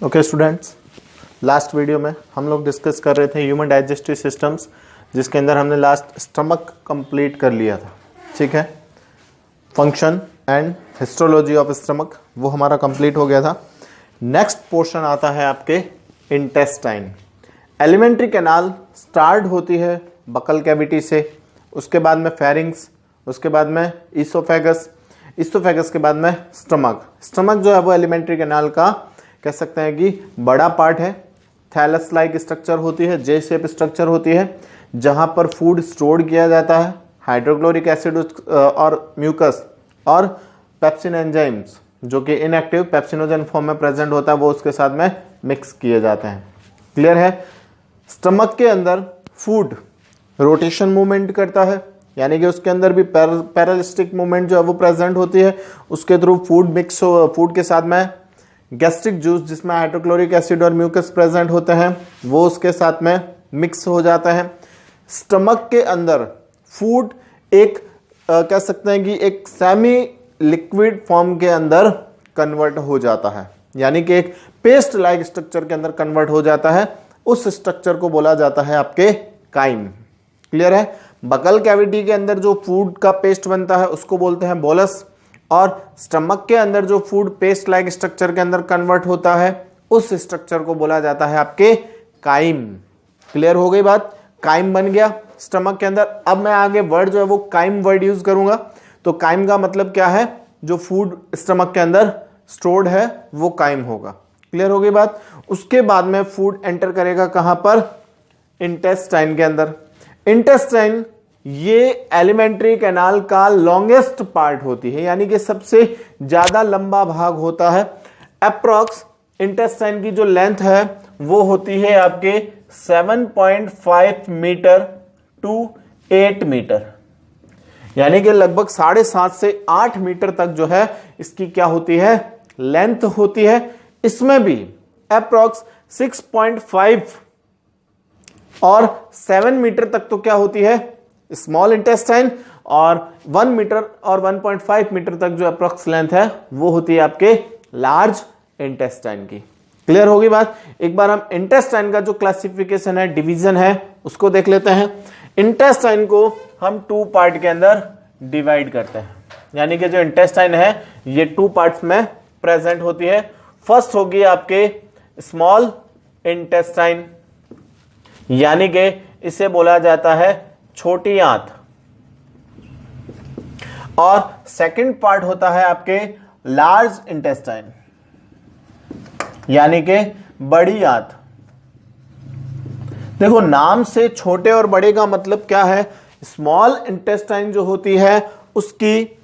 Okay students, last video में हम लोग डिस्कस कर रहे थे ह्यूमन डाइजेस्टिव सिस्टम्स, जिसके अंदर हमने लास्ट स्टमक कंप्लीट कर लिया था। ठीक है, function and histology of stomach वो हमारा कंप्लीट हो गया था। नेक्स्ट पोर्शन आता है आपके इंटेस्टाइन। एलिमेंट्री कैनाल स्टार्ट होती है बकल कैविटी से, उसके बाद में फेरिंग्स, उसके बाद में ईसोफेगस, ईसोफेगस के बाद में स्टमक। स्टमक जो है वो एलिमेंट्री कैनाल का कह सकते हैं कि बड़ा पार्ट है। थैलस लाइक स्ट्रक्चर होती है, जे शेप स्ट्रक्चर होती है, जहां पर फूड स्टोर किया जाता है। हाइड्रोक्लोरिक एसिड और म्यूकस और पेप्सिन एंजाइम्स जो कि इनएक्टिव पेप्सिनोजन फॉर्म में प्रेजेंट होता है, वो उसके साथ में मिक्स किए जाते हैं। क्लियर है। स्टमक के अंदर फूड रोटेशन मूवमेंट करता है, यानी कि उसके अंदर भी पैरालिस्टिक मूवमेंट जो है वो प्रेजेंट होती है। उसके थ्रू फूड के साथ में गैस्ट्रिक जूस जिसमें हाइड्रोक्लोरिक एसिड और म्यूकस प्रेजेंट होते हैं वो उसके साथ में मिक्स हो जाता है। स्टमक के अंदर फूड एक कह सकते हैं कि एक सेमी लिक्विड फॉर्म के अंदर कन्वर्ट हो जाता है, यानी कि एक पेस्ट लाइक स्ट्रक्चर के अंदर कन्वर्ट हो जाता है। उस स्ट्रक्चर को बोला जाता है आपके काइम। क्लियर है। बकल कैविटी के अंदर जो फूड का पेस्ट बनता है उसको बोलते हैं बोलस, और स्टमक के अंदर जो फूड पेस्ट लाइक स्ट्रक्चर के अंदर कन्वर्ट होता है उस स्ट्रक्चर को बोला जाता है आपके काइम। क्लियर हो गई बात। काइम बन गया स्टमक के अंदर। अब मैं आगे वर्ड जो है वो काइम वर्ड यूज करूंगा। तो काइम का मतलब क्या है? जो फूड स्टमक के अंदर स्टोर्ड है वो काइम होगा। क्लियर हो गई बात। उसके बाद में फूड एंटर करेगा कहां पर? इंटेस्टाइन के अंदर। इंटेस्टाइन ये एलिमेंट्री कैनाल का लॉन्गेस्ट पार्ट होती है, यानी कि सबसे ज्यादा लंबा भाग होता है। अप्रॉक्स इंटेस्टाइन की जो लेंथ है वो होती है आपके 7.5 मीटर टू 8 मीटर, यानी कि लगभग 7.5 से 8 मीटर तक जो है इसकी क्या होती है? लेंथ होती है। इसमें भी अप्रॉक्स 6.5 और 7 मीटर तक तो क्या होती है? स्मॉल इंटेस्टाइन, और 1 मीटर और 1.5 मीटर तक जो अप्रॉक्स लेंथ है वो होती है आपके लार्ज इंटेस्टाइन की। क्लियर होगी बात। एक बार हम इंटेस्टाइन का जो क्लासिफिकेशन है, डिवीजन है, उसको देख लेते हैं। इंटेस्टाइन को हम 2 पार्ट के अंदर डिवाइड करते हैं, यानी कि जो इंटेस्टाइन है ये 2 पार्ट्स में प्रेजेंट होती है। फर्स्ट होगी आपके स्मॉल इंटेस्टाइन, यानी कि इसे बोला जाता है छोटी आंत, और सेकंड पार्ट होता है आपके लार्ज इंटेस्टाइन, यानी कि बड़ी आंत। देखो, नाम से छोटे और बड़े का मतलब क्या है? स्मॉल इंटेस्टाइन जो होती है उसकी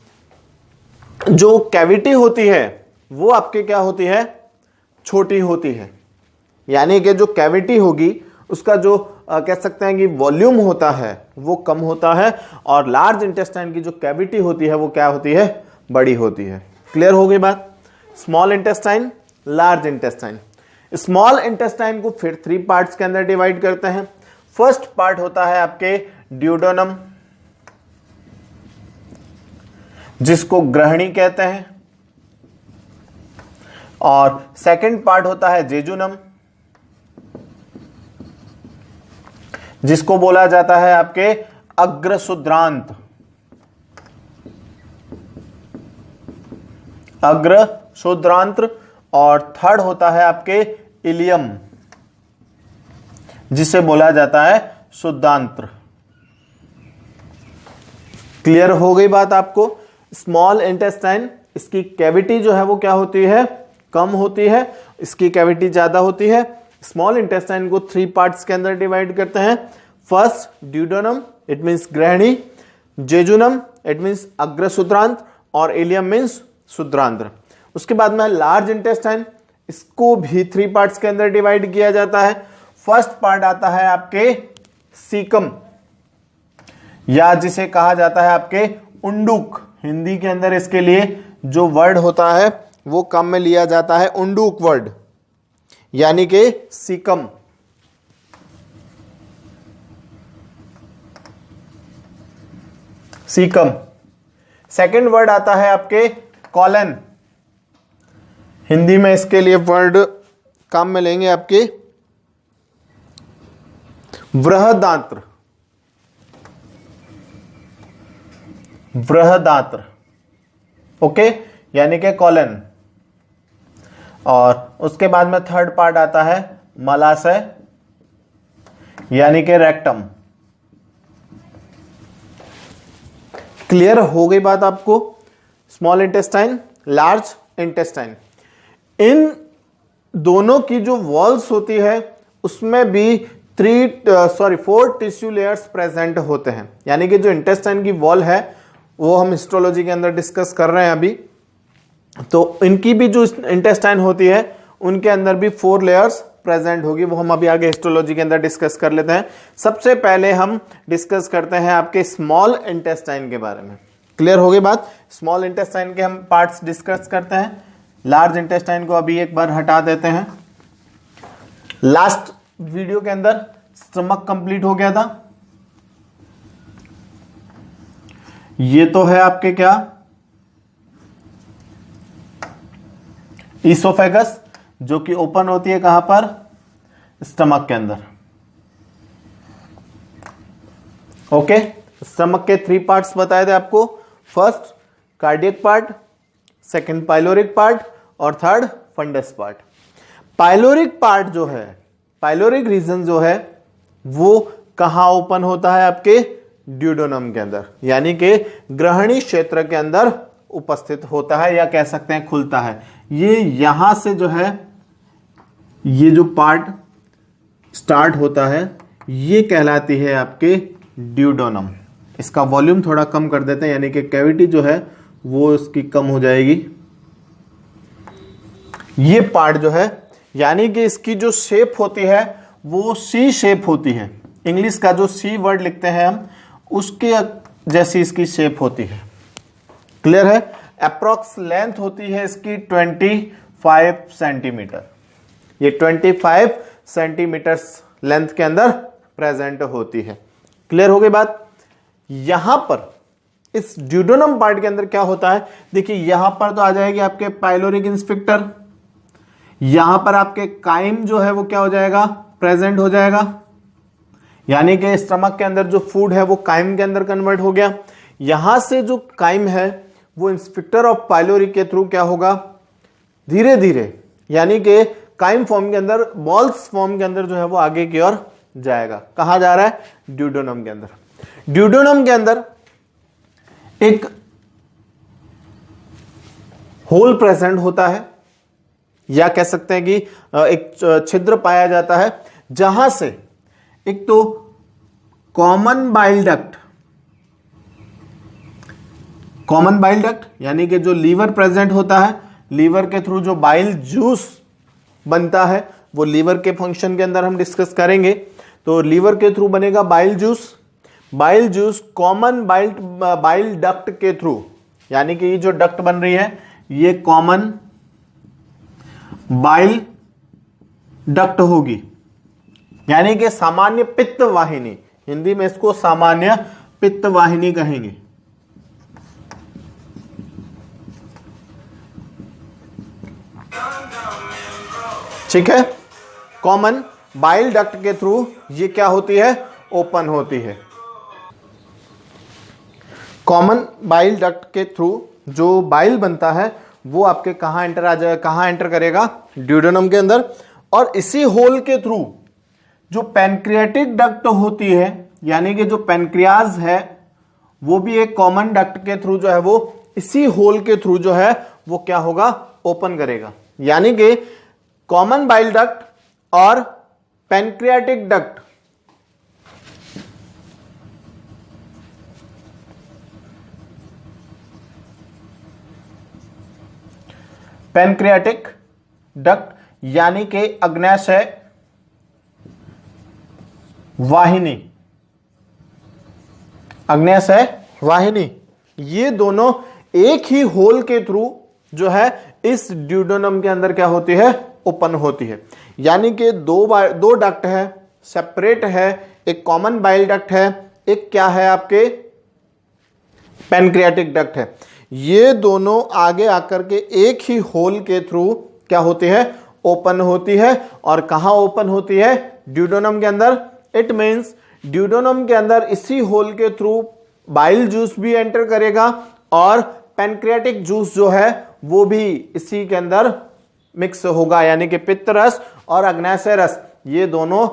जो कैविटी होती है वो आपके क्या होती है? छोटी होती है, यानी कि जो कैविटी होगी उसका जो कह सकते हैं कि वॉल्यूम होता है वो कम होता है, और लार्ज इंटेस्टाइन की जो कैविटी होती है वो क्या होती है? बड़ी होती है। क्लियर हो गई बात। Small intestine, large intestine. Small intestine को फिर 3 पार्ट्स के अंदर डिवाइड करते हैं। फर्स्ट पार्ट होता है आपके ड्यूडेनम, जिसको ग्रहणी कहते हैं, और सेकंड पार्ट होता है जेजुनम, जिसको बोला जाता है आपके अग्रशुद्रांत, अग्रशुद्रांत्र, और थर्ड होता है आपके इलियम, जिसे बोला जाता है शुद्धांत्र। क्लियर हो गई बात आपको। स्मॉल इंटेस्टाइन, इसकी कैविटी जो है वो क्या होती है? कम होती है, इसकी कैविटी ज्यादा होती है। स्मॉल इंटेस्टाइन को 3 पार्ट्स के अंदर डिवाइड करते हैं। फर्स्ट ड्यूडेनम, इट मींस ग्रहणी, जेजुनम इट मींस अग्रशुद्रांत, और इलियम मींस शुद्रांत्र। उसके बाद में लार्ज इंटेस्टाइन, इसको भी 3 पार्ट्स के अंदर डिवाइड किया जाता है। फर्स्ट पार्ट आता है आपके सीकम, या जिसे कहा जाता है आपके उंडूक। हिंदी के अंदर इसके लिए जो वर्ड होता है वो कम में लिया जाता है उंडूक वर्ड, यानी कि सीकम। सीकम। सेकंड वर्ड आता है आपके कॉलन। हिंदी में इसके लिए वर्ड काम में लेंगे आपके बृहदांत्र, बृहदांत्र, ओके, यानी कि कॉलन। और उसके बाद में थर्ड पार्ट आता है मलाशय, यानी कि रेक्टम। क्लियर हो गई बात आपको? स्मॉल इंटेस्टाइन, लार्ज इंटेस्टाइन, इन दोनों की जो वॉल्स होती है उसमें भी 4 टिश्यू लेयर्स प्रेजेंट होते हैं। यानी कि जो इंटेस्टाइन की वॉल है वो हम हिस्टोलॉजी के अंदर डिस्कस कर रहे हैं अभी, तो इनकी भी जो इंटेस्टाइन होती है उनके अंदर भी 4 लेयर्स प्रेजेंट होगी, वो हम अभी आगे हिस्टोलॉजी के अंदर डिस्कस कर लेते हैं। सबसे पहले हम डिस्कस करते हैं आपके स्मॉल इंटेस्टाइन के बारे में। क्लियर हो गई बात? स्मॉल इंटेस्टाइन के हम पार्ट्स डिस्कस करते हैं। लार्ज इंटेस्टाइन को अभी एक बार हटा देते हैं। लास्ट वीडियो के अंदर स्टमक कंप्लीट हो गया था। ये तो है आपके क्या, ईसोफेगस, जो कि ओपन होती है कहां पर? स्टमक के अंदर। ओके, स्टमक के 3 पार्ट्स बताए थे आपको। First cardiac part, second pyloric part और third fundus part. Pyloric part जो है, पाइलोरिक रीजन जो है वो कहां ओपन होता है? आपके ड्यूडेनम के अंदर, यानी कि ग्रहणी क्षेत्र के अंदर उपस्थित होता है, या कह सकते हैं खुलता है। ये यहां से जो है, ये जो पार्ट स्टार्ट होता है ये कहलाती है आपके ड्यूडेनम। इसका वॉल्यूम थोड़ा कम कर देते हैं, यानी कि कैविटी जो है वो इसकी कम हो जाएगी। ये पार्ट जो है, यानी कि इसकी जो शेप होती है वो सी शेप होती है। इंग्लिश का जो सी वर्ड लिखते हैं हम, उसके जैसी इसकी शेप होती है। क्लियर है? अप्रॉक्स लेंथ होती है इसकी 25 सेंटीमीटर। ये 25 सेंटीमीटर लेंथ के अंदर प्रेजेंट होती है। क्लियर हो गई बात? यहां पर इस ड्यूडेनम पार्ट के अंदर क्या होता है? देखिए यहां पर तो आ जाएगी आपके पाइलोरिक इंस्पेक्टर, यहां पर आपके काइम जो है वो क्या हो जाएगा? प्रेजेंट हो जाएगा। यानी कि स्टमक के अंदर जो फूड है वो काइम के अंदर कन्वर्ट हो गया। यहां से जो काइम है वो इंस्पेक्टर ऑफ पाइलोरी के थ्रू क्या होगा? धीरे धीरे, यानी कि काइम फॉर्म के अंदर, बॉल्स फॉर्म के अंदर जो है वो आगे की ओर जाएगा। कहां जा रहा है? ड्यूडेनम के अंदर। ड्यूडेनम के अंदर एक होल प्रेजेंट होता है, या कह सकते हैं कि एक छिद्र पाया जाता है, जहां से एक तो common bile duct, common bile duct यानी कि जो लीवर प्रेजेंट होता है, लीवर के थ्रू जो बाइल जूस बनता है वो लीवर के फंक्शन के अंदर हम डिस्कस करेंगे। तो लीवर के थ्रू बनेगा bile juice. Bile juice common bile duct के थ्रू, यानी कि ये जो डक्ट बन रही है ये कॉमन बाइल डक्ट होगी, यानी कि सामान्य पित्त वाहिनी। हिंदी में इसको सामान्य पित्त वाहिनी कहेंगे। ठीक है? कॉमन बाइल डक्ट के थ्रू ये क्या होती है? ओपन होती है। कॉमन बाइल डक्ट के थ्रू जो बाइल बनता है वो आपके कहां एंटर आ जाएगा? कहां एंटर करेगा? ड्यूडेनम के अंदर। और इसी होल के थ्रू जो पैनक्रियाटिक डक्ट होती है, यानी कि जो पैनक्रियाज है वो भी एक कॉमन डक्ट के थ्रू जो है वो इसी होल के थ्रू जो है वो क्या होगा? ओपन करेगा। यानी कि कॉमन बाइल डक्ट और पैनक्रियाटिक डक्ट पैनक्रियाटिक डक्ट यानी कि अग्न्याशय वाहिनी, अग्न्याशय वाहिनी, ये दोनों एक ही होल के थ्रू जो है इस ड्यूडेनम के अंदर क्या होती है? ओपन होती है। यानी कि दो डक्ट है, सेपरेट है। एक कॉमन बाइल डक्ट है, एक क्या है आपके? पैनक्रियाटिक डक्ट है। ये दोनों आगे आकर के एक ही होल के थ्रू क्या होती है? ओपन होती है। और कहां ओपन होती है? ड्यूडेनम के अंदर। इट मींस ड्यूडेनम के अंदर इसी होल के थ्रू बाइल जूस भी एंटर करेगा और पैनक्रियाटिक जूस जो है वो भी इसी के अंदर मिक्स होगा, यानी कि पित्त रस और अग्न्याशय रस ये दोनों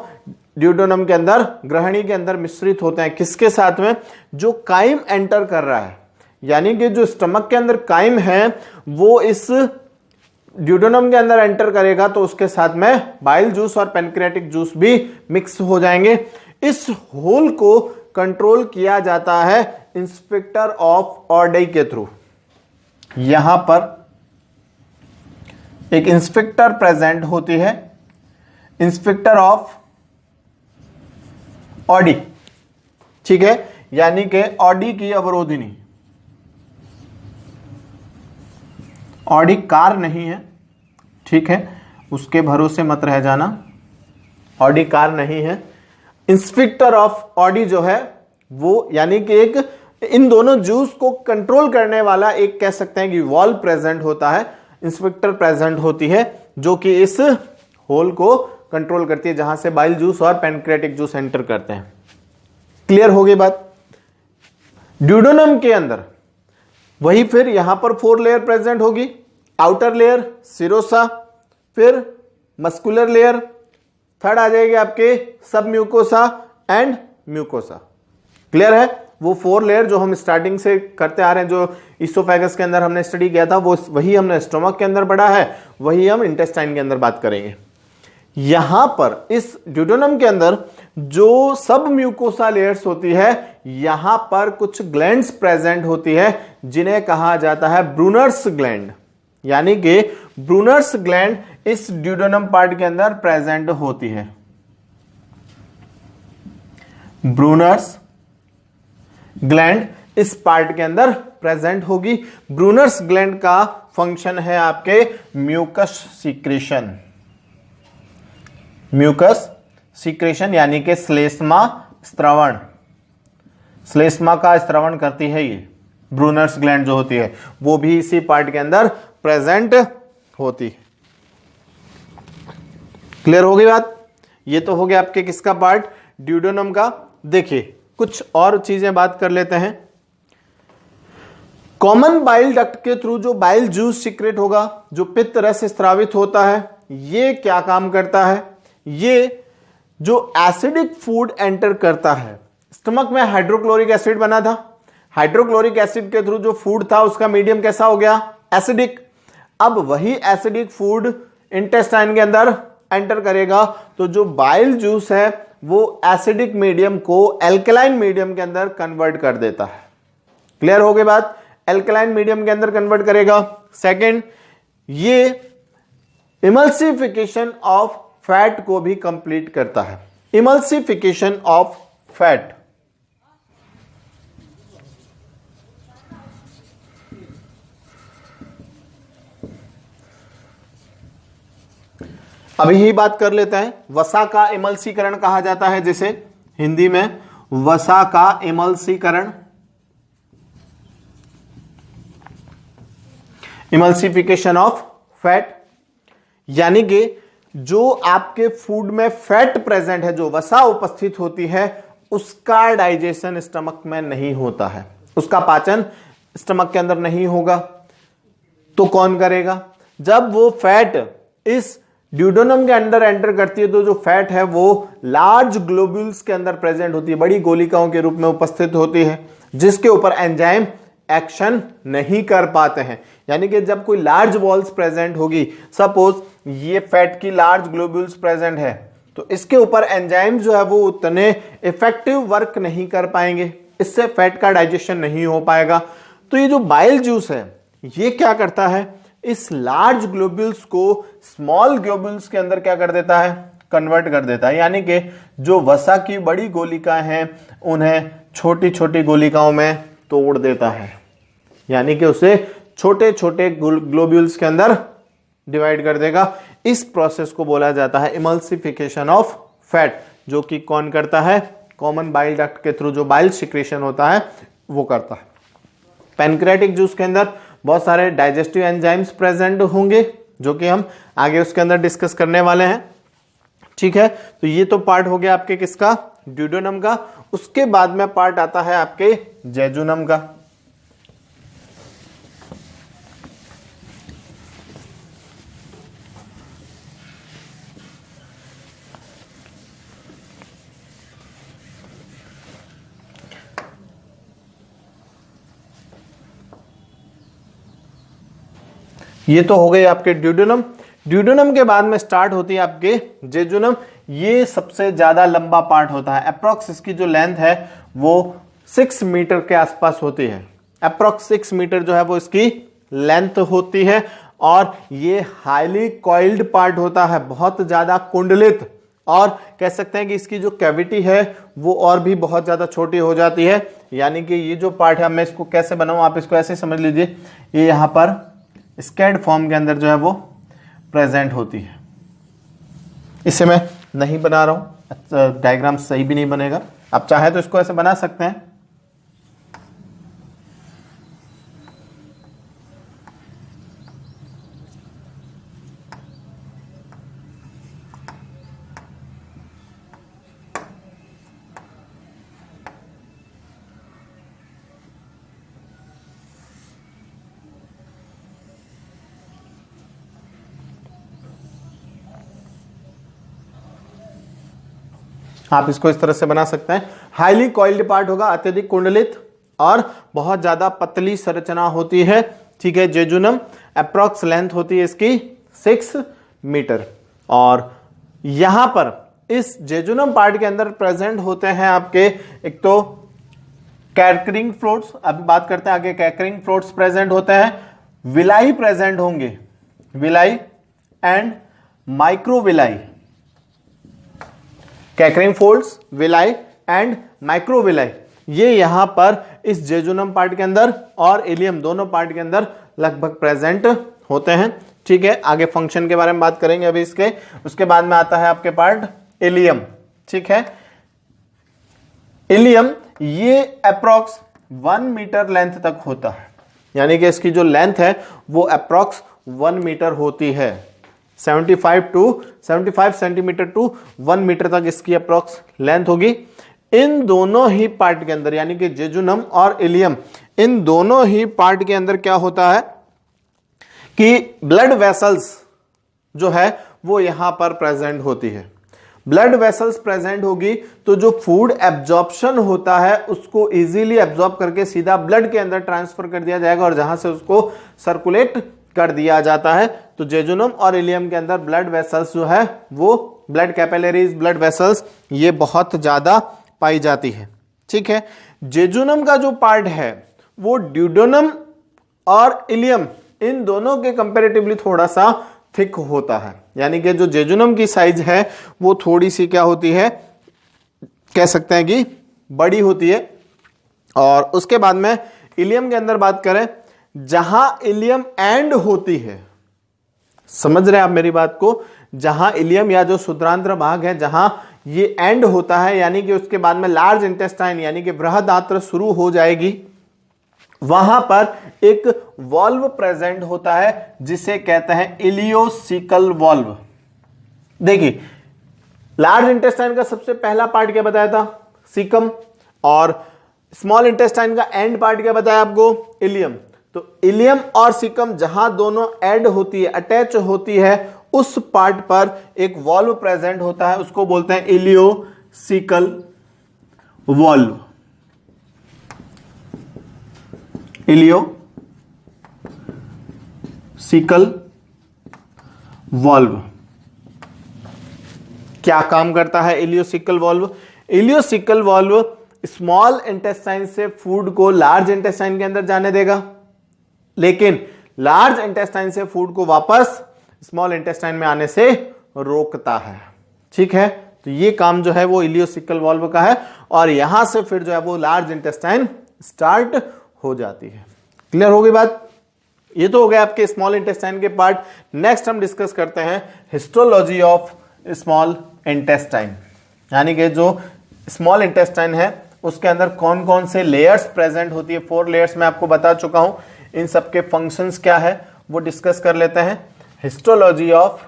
ड्यूडेनम के अंदर, ग्रहणी के अंदर मिश्रित होते हैं। किसके साथ में? जो काइम एंटर कर रहा है, यानी कि जो स्टमक के अंदर काइम है वो इस ड्यूडेनम के अंदर एंटर करेगा तो उसके साथ में बाइल जूस और पैनक्रियाटिक जूस भी मिक्स हो जाएंगे। इस होल को कंट्रोल किया जाता है इंस्पेक्टर ऑफ ऑडी के थ्रू। यहां पर एक इंस्पेक्टर प्रेजेंट होती है, इंस्पेक्टर ऑफ ऑडी, ठीक है, यानी कि ऑडी की अवरोधिनी। ऑडी कार नहीं है, ठीक है, उसके भरोसे मत रह जाना, ऑडी कार नहीं है। इंस्पेक्टर ऑफ ऑडी जो है वो यानी कि एक इन दोनों जूस को कंट्रोल करने वाला एक कह सकते हैं कि वॉल प्रेजेंट होता है, इंस्पेक्टर प्रेजेंट होती है जो कि इस होल को कंट्रोल करती है जहां से बाइल जूस और पैनक्रियाटिक जूस एंटर करते हैं। क्लियर हो गई बात? ड्यूडेनम के अंदर वही फिर यहां पर 4 लेयर प्रेजेंट होगी। आउटर लेयर सिरोसा, फिर मस्कुलर लेयर, थर्ड आ जाएगी आपके सब म्यूकोसा एंड म्यूकोसा। क्लियर है? वो 4 लेयर जो हम स्टार्टिंग से करते आ रहे हैं, जो इसोफेगस के अंदर हमने स्टडी किया था, वो वही हमने स्टोमक के अंदर पढ़ा है, वही हम इंटेस्टाइन के अंदर बात करेंगे। यहां पर इस ड्यूडेनम के अंदर जो सब म्यूकोसा लेयर्स होती है, यहां पर कुछ ग्लैंड्स प्रेजेंट होती है जिन्हें कहा जाता है ब्रूनर्स ग्लैंड, यानी कि ब्रूनर्स ग्लैंड इस ड्यूडेनम पार्ट के अंदर प्रेजेंट होती है। ब्रूनर्स ग्लैंड इस पार्ट के अंदर प्रेजेंट होगी। ब्रूनर्स ग्लैंड का फंक्शन है आपके म्यूकस सीक्रेशन, म्यूकस सीक्रेशन यानी कि श्लेष्मा स्त्रवण, श्लेष्मा का स्त्रवण करती है ये ब्रूनर्स ग्लैंड जो होती है, वो भी इसी पार्ट के अंदर प्रेजेंट होती है। क्लियर हो गई बात? ये तो हो गया आपके किसका पार्ट? ड्यूडेनम का। देखिए कुछ और चीजें बात कर लेते हैं। कॉमन बाइल डक्ट के थ्रू जो बाइल जूस सीक्रेट होगा, जो पित्त रस स्त्रावित होता है, ये क्या काम करता है? ये जो एसिडिक फूड एंटर करता है, स्टमक में हाइड्रोक्लोरिक एसिड बना था, हाइड्रोक्लोरिक एसिड के थ्रू जो फूड था उसका मीडियम कैसा हो गया? एसिडिक। अब वही एसिडिक फूड इंटेस्टाइन के अंदर एंटर करेगा तो जो बाइल जूस है वो एसिडिक मीडियम को एल्कलाइन मीडियम के अंदर कन्वर्ट कर देता है। क्लियर हो गई बात? एल्कलाइन मीडियम के अंदर कन्वर्ट करेगा। सेकंड, ये इमल्सिफिकेशन ऑफ फैट को भी कंप्लीट करता है। इमल्सिफिकेशन ऑफ फैट, अभी ही बात कर लेते हैं। वसा का इमल्सीकरण कहा जाता है, जिसे हिंदी में वसा का इमल्सीकरण, इमल्सिफिकेशन ऑफ फैट, यानी कि जो आपके फूड में फैट प्रेजेंट है, जो वसा उपस्थित होती है, उसका डाइजेशन स्टमक में नहीं होता है, उसका पाचन स्टमक के अंदर नहीं होगा। तो कौन करेगा? जब वो फैट इस ड्यूडेनम के अंदर एंटर करती है तो जो फैट है वो लार्ज ग्लोब्यूल्स के अंदर प्रेजेंट होती है, बड़ी गोलिकाओं के रूप में उपस्थित होती है, जिसके ऊपर एंजाइम एक्शन नहीं कर पाते हैं। यानी कि जब कोई लार्ज बॉल्स प्रेजेंट होगी, सपोज ये फैट की लार्ज ग्लोब्यूल्स प्रेजेंट है, तो इसके ऊपर एंजाइम जो है वो उतने इफेक्टिव वर्क नहीं कर पाएंगे, इससे फैट का डाइजेशन नहीं हो पाएगा। तो ये जो बाइल जूस है ये क्या करता है? इस लार्ज ग्लोब्यूल्स को स्मॉल ग्लोब्यूल्स के अंदर क्या कर देता है? कन्वर्ट कर देता है। यानी कि जो वसा की बड़ी गोलिकाएं हैं उन्हें छोटी छोटी गोलिकाओं में तोड़ देता है, यानी कि उसे छोटे छोटे ग्लोब्यूल्स के अंदर डिवाइड कर देगा। इस प्रोसेस को बोला जाता है इमल्सिफिकेशन ऑफ फैट, जो कि कौन करता है? कॉमन बाइल डक्ट के थ्रू जो बाइल सिक्रेशन होता है वो करता है। पैनक्रियाटिक जूस के अंदर बहुत सारे डाइजेस्टिव एंजाइम्स प्रेजेंट होंगे जो कि हम आगे उसके अंदर डिस्कस करने वाले हैं। ठीक है, तो ये तो पार्ट हो गया आपके किसका, ड्यूडेनम का। उसके बाद में पार्ट आता है आपके जेजुनम का। ये तो हो गई आपके ड्यूडेनम। ड्यूडेनम के बाद में स्टार्ट होती है आपके जेजुनम। ये सबसे ज्यादा लंबा पार्ट होता है। अप्रोक्स इसकी जो लेंथ है वो 6 मीटर के आसपास होती है। अप्रोक्स 6 मीटर जो है वो इसकी लेंथ होती है। और ये हाईली कॉइल्ड पार्ट होता है, बहुत ज्यादा कुंडलित, और कह सकते हैं कि इसकी जो कैविटी है वो और भी बहुत ज्यादा छोटी हो जाती है। यानी कि ये जो पार्ट है, मैं इसको कैसे बनाऊं, आप इसको ऐसे समझ लीजिए, ये यहां पर स्कैड फॉर्म के अंदर जो है वो प्रेजेंट होती है। इसे मैं नहीं बना रहा हूं, डायग्राम सही भी नहीं बनेगा। आप चाहे तो इसको ऐसे बना सकते हैं। आप इसको इस तरह से बना सकते हैं। हाईली कॉइल्ड पार्ट होगा, अत्यधिक कुंडलित और बहुत ज्यादा पतली संरचना होती है। ठीक है, जेजुनम अप्रॉक्स लेंथ होती है इसकी 6 मीटर। और यहां पर इस जेजुनम पार्ट के अंदर प्रेजेंट होते हैं आपके एक तो कैरकरिंग फ्लोट्स, अभी बात करते हैं आगे। कैरकरिंग फ्लोट्स प्रेजेंट होते हैं, विलाई प्रेजेंट होंगे, villi and microvilli. Kerckring folds, villi and microvilli, ये यहां पर इस जेजुनम पार्ट के अंदर और इलियम दोनों पार्ट के अंदर लगभग प्रेजेंट होते हैं। ठीक है, आगे फंक्शन के बारे में बात करेंगे अभी इसके। उसके बाद में आता है आपके पार्ट इलियम। ठीक है, इलियम ये अप्रॉक्स 1 मीटर लेंथ तक होता है। यानी कि इसकी जो लेंथ है वो अप्रॉक्स 1 मीटर होती है। 75 सेंटीमीटर टू 1 मीटर तक इसकी अप्रॉक्स लेंथ होगी। इन दोनों ही पार्ट के अंदर, यानी कि जेजुनम और इलियम, इन दोनों ही पार्ट के अंदर क्या होता है कि ब्लड वेसल्स जो है वो यहां पर प्रेजेंट होती है। ब्लड वेसल्स प्रेजेंट होगी तो जो फूड एब्जॉर्प्शन होता है उसको इजीली एब्जॉर्ब करके सीधा ब्लड के अंदर ट्रांसफर कर दिया जाएगा और जहां से उसको सर्कुलेट कर दिया जाता है। तो जेजुनम और इलियम के अंदर ब्लड वेसल्स जो है वो ब्लड कैपिलरीज, ब्लड वेसल्स, ये बहुत ज्यादा पाई जाती है। ठीक है, जेजुनम का जो पार्ट है वो ड्यूडेनम और इलियम इन दोनों के कंपैरेटिवली थोड़ा सा थिक होता है। यानी कि जो जेजुनम की साइज है वो थोड़ी सी क्या होती है, कह सकते हैं कि बड़ी होती है। और उसके बाद में इलियम के अंदर बात करें, जहां इलियम एंड होती है, समझ रहे हैं आप मेरी बात को, जहां इलियम या जो शुद्रांत्र भाग है जहां ये एंड होता है, यानी कि उसके बाद में लार्ज इंटेस्टाइन यानी कि बृहदात्र शुरू हो जाएगी, वहां पर एक वॉल्व प्रेजेंट होता है जिसे कहते हैं इलियोसिकल वॉल्व। देखिए, लार्ज इंटेस्टाइन का सबसे पहला पार्ट क्या बताया था, सीकम, और स्मॉल इंटेस्टाइन का एंड पार्ट क्या बताया आपको, इलियम। तो इलियम और सीकम जहां दोनों एड होती है, अटैच होती है, उस पार्ट पर एक वॉल्व प्रेजेंट होता है, उसको बोलते हैं इलियोसिकल वॉल्व। इलियोसिकल वॉल्व क्या काम करता है ileocaecal valve? Ileocaecal valve small intestine से फूड को लार्ज इंटेस्टाइन के अंदर जाने देगा, लेकिन लार्ज इंटेस्टाइन से फूड को वापस स्मॉल इंटेस्टाइन में आने से रोकता है। ठीक है, तो ये काम जो है वो इलियोसिकल वॉल्व का है, और यहां से फिर जो है वो लार्ज इंटेस्टाइन स्टार्ट हो जाती है। क्लियर हो गई बात? ये तो हो गया आपके स्मॉल इंटेस्टाइन के पार्ट। नेक्स्ट हम डिस्कस करते हैं हिस्टोलॉजी ऑफ स्मॉल इंटेस्टाइन, यानी कि जो स्मॉल इंटेस्टाइन है उसके अंदर कौन कौन से लेयर्स प्रेजेंट होती है। 4 लेयर्स मैं आपको बता चुका हूं, इन सबके फंक्शंस क्या है वो डिस्कस कर लेते हैं। Histology of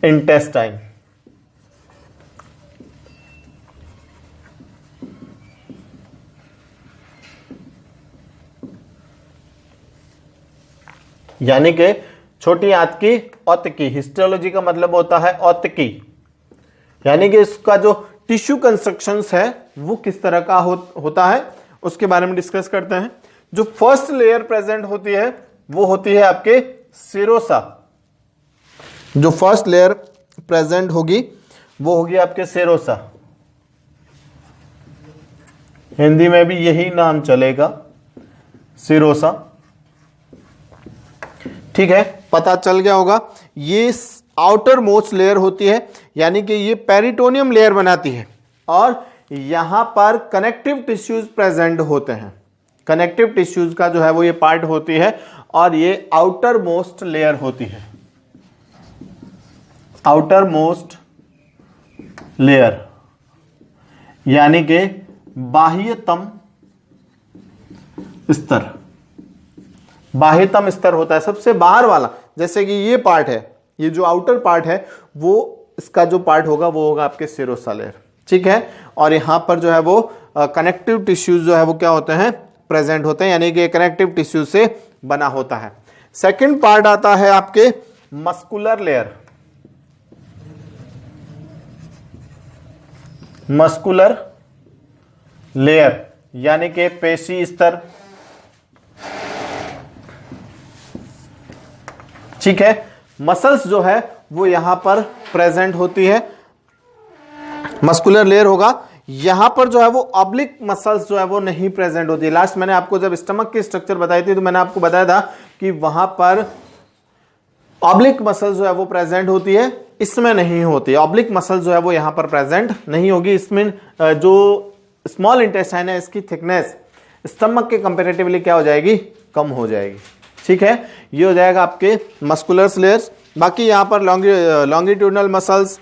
intestine. यानी कि छोटी आंत की औतकी, हिस्टोलॉजी का मतलब होता है औतकी, यानी कि इसका जो टिश्यू कंस्ट्रक्शंस है वो किस तरह का होता है उसके बारे में डिस्कस करते हैं। जो फर्स्ट लेयर प्रेजेंट होती है वो होती है आपके सेरोसा। जो फर्स्ट लेयर प्रेजेंट होगी वो होगी आपके सेरोसा, हिंदी में भी यही नाम चलेगा, सेरोसा। ठीक है, पता चल गया होगा। ये आउटर मोस्ट लेयर होती है, यानी कि ये पेरिटोनियम लेयर बनाती है और यहां पर कनेक्टिव टिश्यूज प्रेजेंट होते हैं। कनेक्टिव टिश्यूज का जो है वो ये पार्ट होती है और ये आउटर मोस्ट लेयर होती है, आउटर मोस्ट लेयर, यानी कि बाह्यतम स्तर। बाह्यतम स्तर होता है सबसे बाहर वाला, जैसे कि ये पार्ट है, ये जो आउटर पार्ट है वो इसका जो पार्ट होगा वो होगा आपके सेरोसा लेयर। ठीक है, और यहां पर जो है वो कनेक्टिव टिश्यूज जो है वो क्या होते हैं, प्रेजेंट होते हैं, यानी कि कनेक्टिव टिश्यू से बना होता है। सेकंड पार्ट आता है आपके मस्कुलर लेयर। मस्कुलर लेयर यानी कि पेशी स्तर। ठीक है, मसल्स जो है वो यहां पर प्रेजेंट होती है, मस्कुलर लेयर होगा। यहां पर जो है वो ऑब्लिक मसल्स जो है वो नहीं प्रेजेंट होती है। लास्ट मैंने आपको जब स्टमक की स्ट्रक्चर बताई थी तो मैंने आपको बताया था कि वहां पर ऑब्लिक मसल जो है वो प्रेजेंट होती है, इसमें नहीं होती। ऑब्लिक मसल जो है वो यहां पर प्रेजेंट नहीं होगी। इसमें जो स्मॉल इंटेस्टाइन है इसकी थिकनेस स्टमक के कंपेरेटिवली क्या हो जाएगी, कम हो जाएगी। ठीक है, ये हो जाएगा आपके मस्कुलर लेयर्स। बाकी यहां पर लॉन्गिट्यूडनल मसल्स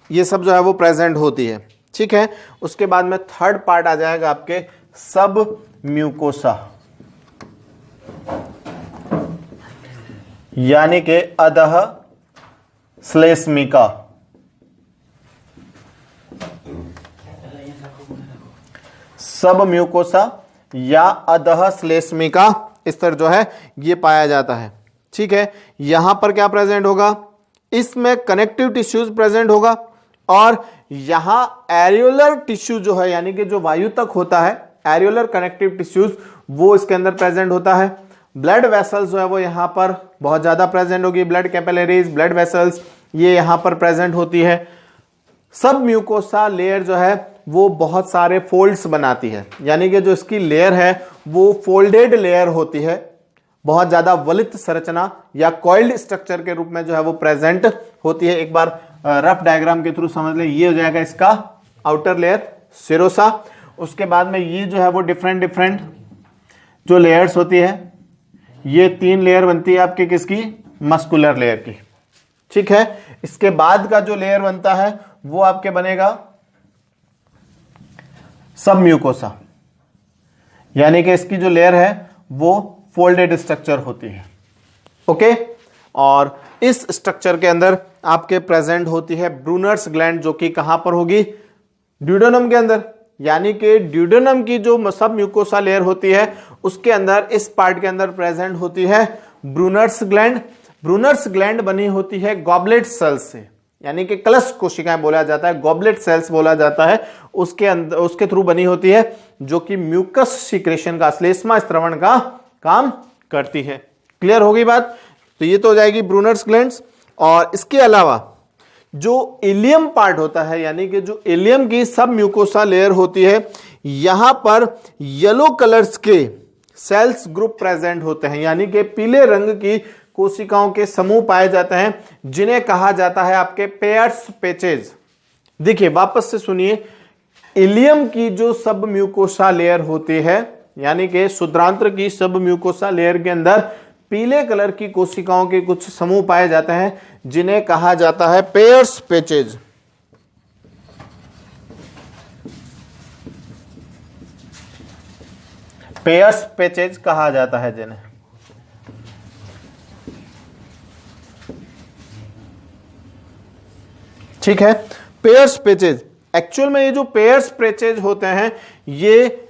ये सब जो है वो प्रेजेंट होती है। ठीक है, उसके बाद में थर्ड पार्ट आ जाएगा आपके सब म्यूकोसा, यानी कि अधः श्लेष्मिका। सब म्यूकोसा या अधः श्लेष्मिका स्तर जो है ये पाया जाता है। ठीक है, यहां पर क्या प्रेजेंट होगा, इसमें कनेक्टिव टिश्यूज प्रेजेंट होगा और यहां एरियोलर टिश्यू जो है यानी कि जो वायु तक होता है, एरियोलर कनेक्टिव टिश्यूज वो इसके अंदर प्रेजेंट होता है। ब्लड वेसल्स जो है वो यहां पर बहुत ज्यादा प्रेजेंट होगी, ब्लड कैपिलरीज, ब्लड वेसल्स ये यहां पर प्रेजेंट होती है। सब म्यूकोसा लेयर जो है वो बहुत सारे फोल्ड्स बनाती है, यानी कि जो इसकी लेयर है वो फोल्डेड लेयर होती है, बहुत ज्यादा वलित संरचना या कॉइल्ड स्ट्रक्चर के रूप में जो है वो प्रेजेंट होती है। एक बार रफ डायग्राम के थ्रू समझ ले, ये हो जाएगा इसका आउटर लेयर सेरोसा। उसके बाद में ये जो है वो डिफरेंट जो लेयर्स होती है, ये 3 लेयर बनती है आपकी किसकी, मस्कुलर लेयर की। ठीक है, इसके बाद का जो लेयर बनता है वो आपके बनेगा सब म्यूकोसा, यानी कि इसकी जो लेयर है वो फोल्डेड स्ट्रक्चर होती है। ओके, और इस स्ट्रक्चर के अंदर आपके प्रेजेंट होती है ब्रूनर्स ग्लैंड, जो कि कहां पर होगी, ड्यूडेनम के अंदर। यानी कि ड्यूडेनम की जो सब म्यूकोसा लेयर होती है उसके अंदर इस पार्ट के अंदर प्रेजेंट होती है ब्रूनर्स ग्लैंड। ब्रूनर्स ग्लैंड बनी होती है गॉबलेट सेल्स से, यानी कि कलश कोशिकाएं बोला जाता है, गॉबलेट सेल्स बोला जाता है, उसके अंदर उसके थ्रू बनी होती है, जो कि म्यूकस सिक्रेशन का, श्लेष्मा स्त्रवण का काम करती है। क्लियर होगी बात? तो ये तो हो जाएगी ब्रूनर्स ग्लैंड्स। और इसके अलावा जो इलियम पार्ट होता है, यानी कि जो इलियम की सब म्यूकोसा लेयर होती है, यहां पर येलो कलर्स के सेल्स ग्रुप प्रेजेंट होते हैं, यानी कि पीले रंग की कोशिकाओं के समूह पाए जाते हैं, जिन्हें कहा जाता है आपके पेयर्स पैचेज। देखिए वापस से सुनिए, इलियम की जो सब म्यूकोसा लेयर होती है, यानी कि शुद्रांत्र की सब म्यूकोसा लेयर के अंदर पीले कलर की कोशिकाओं के कुछ समूह पाए जाते हैं, जिन्हें कहा जाता है पेयर्स पैचेज। पेयर्स पैचेज कहा जाता है जिन्हें। ठीक है। पेयर्स पैचेज, एक्चुअल में ये जो पेयर्स पैचेज होते हैं ये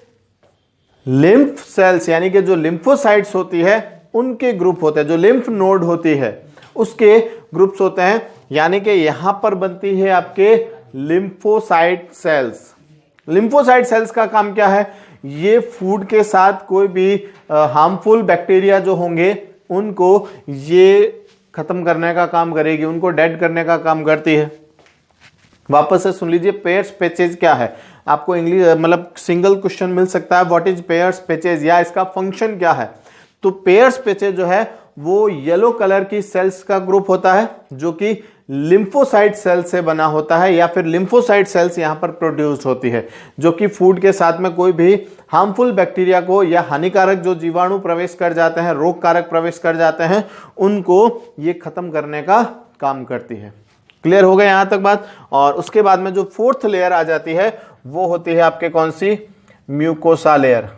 लिम्फ सेल्स यानी कि जो लिम्फोसाइट्स होती है उनके ग्रुप होते हैं, जो लिम्फ नोड होती है उसके ग्रुप्स होते हैं, यानी कि यहां पर बनती है आपके लिम्फोसाइट सेल्स। लिम्फोसाइट सेल्स का काम क्या है, ये फूड के साथ कोई भी हार्मफुल बैक्टीरिया जो होंगे उनको ये खत्म करने का काम करेगी, उनको डेड करने का काम करती है। वापस से सुन लीजिए, पेयर्स पैचेज क्या है, आपको इंग्लिश मतलब सिंगल क्वेश्चन मिल सकता है, व्हाट इज पेयर्स पैचेज या इसका फंक्शन क्या है। तो पेयर्स पैचेज जो है वो येलो कलर की सेल्स का ग्रुप होता है जो कि लिम्फोसाइट सेल से बना होता है, या फिर लिम्फोसाइट सेल्स यहां पर प्रोड्यूस होती है जो कि फूड के साथ में कोई भी हार्मफुल बैक्टीरिया को या हानिकारक जो जीवाणु प्रवेश कर जाते हैं, रोग कारक प्रवेश कर जाते हैं, उनको ये खत्म करने का काम करती है। क्लियर हो गया यहां तक बात। और उसके बाद में जो फोर्थ लेयर आ जाती है वो होती है आपके कौन सी, म्यूकोसा लेयर,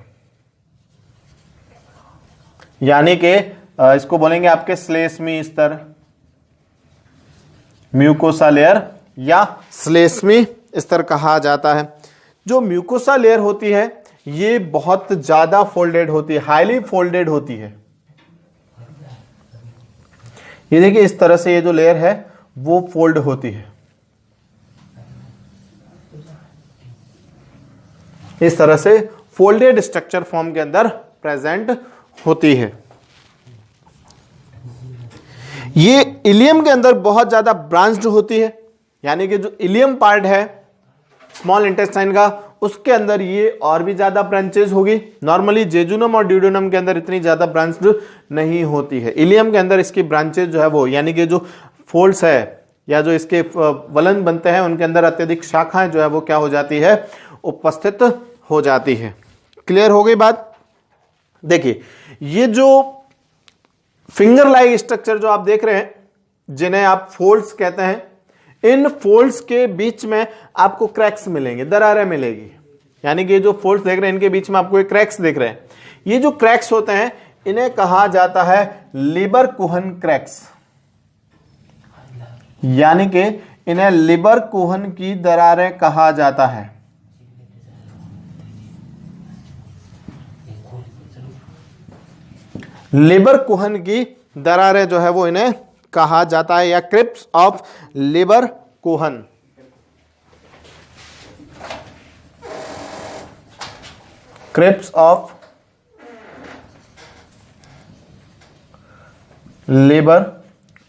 यानी कि इसको बोलेंगे आपके श्लेष्मी स्तर, म्यूकोसा लेयर या श्लेष्मी स्तर कहा जाता है। जो म्यूकोसा लेयर होती है ये बहुत ज्यादा फोल्डेड होती है, हाईली फोल्डेड होती है। ये देखिए इस तरह से ये जो लेयर है वो फोल्ड होती है, इस तरह से फोल्डेड स्ट्रक्चर फॉर्म के अंदर प्रेजेंट होती है। ये इलियम के अंदर बहुत ज्यादा ब्रांच्ड होती है, यानी कि जो इलियम पार्ट है स्मॉल इंटेस्टाइन का उसके अंदर ये और भी ज्यादा ब्रांचेस होगी। नॉर्मली जेजुनम और ड्यूडेनम के अंदर इतनी ज्यादा ब्रांच्ड नहीं होती है। इलियम के अंदर इसकी ब्रांचेस जो है वो यानी कि जो फोल्ड्स है या जो इसके वलन बनते हैं उनके अंदर अत्यधिक शाखाएं जो है वो क्या हो जाती है, उपस्थित हो जाती है। क्लियर हो गई बात। देखिए ये जो फिंगर लाइक स्ट्रक्चर जो आप देख रहे हैं जिन्हें आप फोल्ड्स कहते हैं, इन फोल्ड्स के बीच में आपको क्रैक्स मिलेंगे, दरारें मिलेगी, यानी कि जो फोल्ड्स देख रहे हैं इनके बीच में आपको एक क्रैक्स देख रहे हैं। ये जो क्रैक्स होते हैं इन्हें कहा जाता है लिबर कुहन क्रैक्स, यानी कि इन्हें लिबर कुहन की दरारें कहा जाता है। लिबर कुहन की दरारें जो है वो इन्हें कहा जाता है, या crypts of Lieberkuhn. Crypts of Libre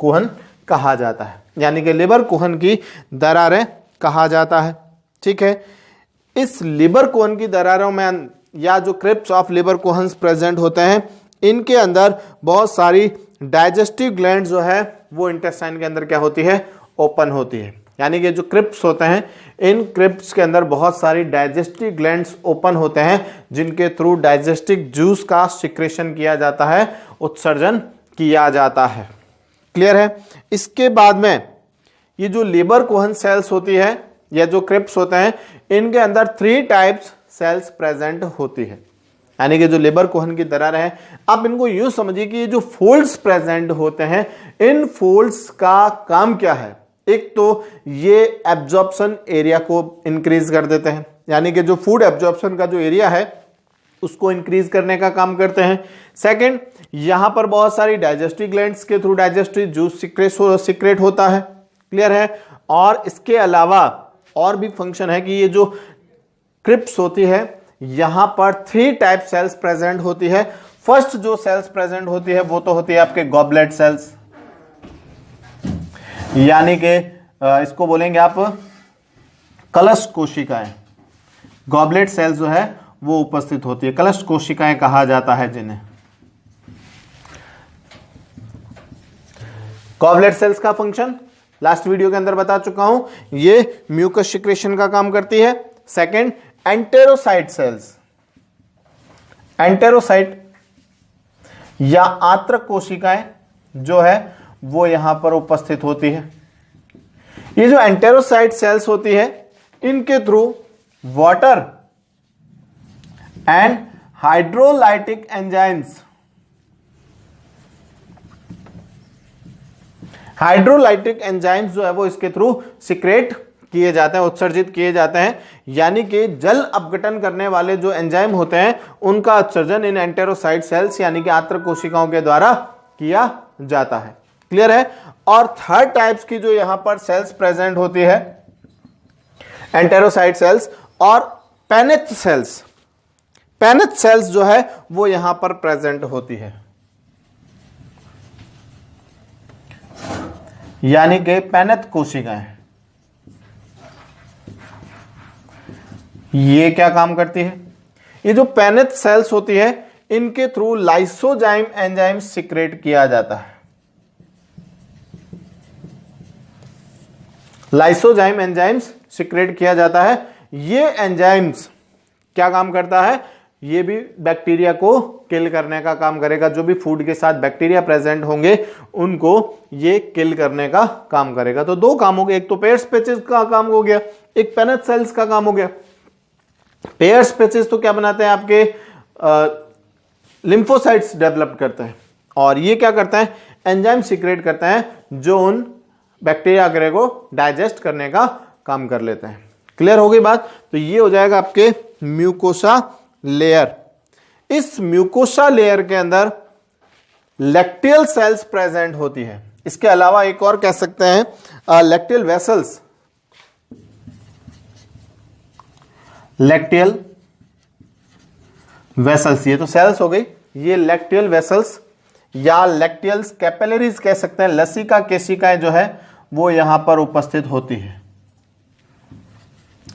कुहन कहा जाता है, यानी कि लिबर कुहन की दरारें कहा जाता है। ठीक है, इस लिबर कुहन की दरारों में या जो क्रिप्स ऑफ लिबर कुहन्स प्रेजेंट होते हैं इनके अंदर बहुत सारी डाइजेस्टिव ग्लैंड जो है वो इंटेस्टाइन के अंदर क्या होती है, ओपन होती है। यानी कि जो क्रिप्स होते हैं इन क्रिप्स के अंदर बहुत सारी डाइजेस्टिव ग्लैंड्स ओपन होते हैं जिनके थ्रू डाइजेस्टिव जूस का सिक्रेशन किया जाता है, उत्सर्जन किया जाता है। क्लियर है। इसके बाद में ये जो लिबर कुहन सेल्स होती है या जो क्रिप्स होते हैं इनके अंदर 3 टाइप्स सेल्स प्रेजेंट होती है, यानी कि जो लिबर कुहन की दरार है। आप इनको यूं समझिए कि ये जो फोल्ड्स प्रेजेंट होते हैं इन फोल्ड्स का काम क्या है, एक तो ये एब्जॉर्प्शन एरिया को इंक्रीज कर देते हैं, यानी कि जो फूड एब्जॉर्प्शन का जो एरिया है उसको इंक्रीज करने का काम करते हैं। सेकंड, यहां पर बहुत सारी डाइजेस्टिव ग्लैंड्स के थ्रू डाइजेस्टिव जूस सिक्रेट होता है। क्लियर है। और इसके अलावा और भी फंक्शन है कि ये जो क्रिप्स होती है यहां पर 3 टाइप सेल्स प्रेजेंट होती है। फर्स्ट जो सेल्स प्रेजेंट होती है वो तो होती है आपके गॉबलेट सेल्स, यानी कि इसको बोलेंगे आप कलश कोशिकाएं। गॉबलेट सेल्स जो है वो उपस्थित होती है, कलश कोशिकाएं कहा जाता है जिन्हें। गॉबलेट सेल्स का फंक्शन लास्ट वीडियो के अंदर बता चुका हूं, ये म्यूकस सिक्रेशन का काम करती है। सेकंड, एंटेरोसाइट सेल्स, एंटेरोसाइट या आंत्रक कोशिकाएं जो है वो यहां पर उपस्थित होती है। ये जो एंटेरोसाइट सेल्स होती है इनके through water and hydrolytic enzymes hydrolytic enzymes जो है वो इसके थ्रू सिक्रेट किए जाते हैं, उत्सर्जित किए जाते हैं, यानी कि जल अपघटन करने वाले जो एंजाइम होते हैं उनका उत्सर्जन इन एंटेरोसाइट सेल्स यानी कि आंत्र कोशिकाओं के द्वारा किया जाता है। क्लियर है। और थर्ड टाइप्स की जो यहां पर सेल्स प्रेजेंट होती है, एंटेरोसाइट सेल्स और पेनेथ सेल्स। पेनेथ सेल्स जो है वो यहां पर प्रेजेंट होती है, यानी कि पेनेथ कोशिकाएं। ये क्या काम करती है? ये जो पेनेथ सेल्स होती है इनके थ्रू लाइसोजाइम एंजाइम सिक्रेट किया जाता है। लाइसोजाइम एंजाइम्स सिक्रेट किया जाता है। ये एंजाइम्स क्या काम करता है? ये भी बैक्टीरिया को किल करने का काम करेगा। जो भी फूड के साथ बैक्टीरिया प्रेजेंट होंगे उनको ये किल करने का काम करेगा। तो दो काम हो गए, एक तो पेयर्स पैचेस का काम हो गया, एक पेनेथ सेल्स का काम हो गया। पेयर्स पैचेस तो क्या बनाते हैं? आपके लिम्फोसाइट्स डेवलप करते हैं, और ये क्या करते हैं? एंजाइम सिक्रेट करते हैं जो उन बैक्टीरिया वगैरह को डाइजेस्ट करने का काम कर लेते हैं। क्लियर हो गई बात? तो ये हो जाएगा आपके म्यूकोसा लेयर। इस म्यूकोसा लेयर के अंदर लैक्टियल सेल्स प्रेजेंट होती है। इसके अलावा एक और कह सकते हैं लैक्टियल वेसल्स। लैक्टियल वेसल्स, ये तो सेल्स हो गई। ये लैक्टियल वेसल्स या लैक्टियल कैपिलरीज कह सकते हैं। लसिका केशिकाएं जो है वो यहां पर उपस्थित होती है।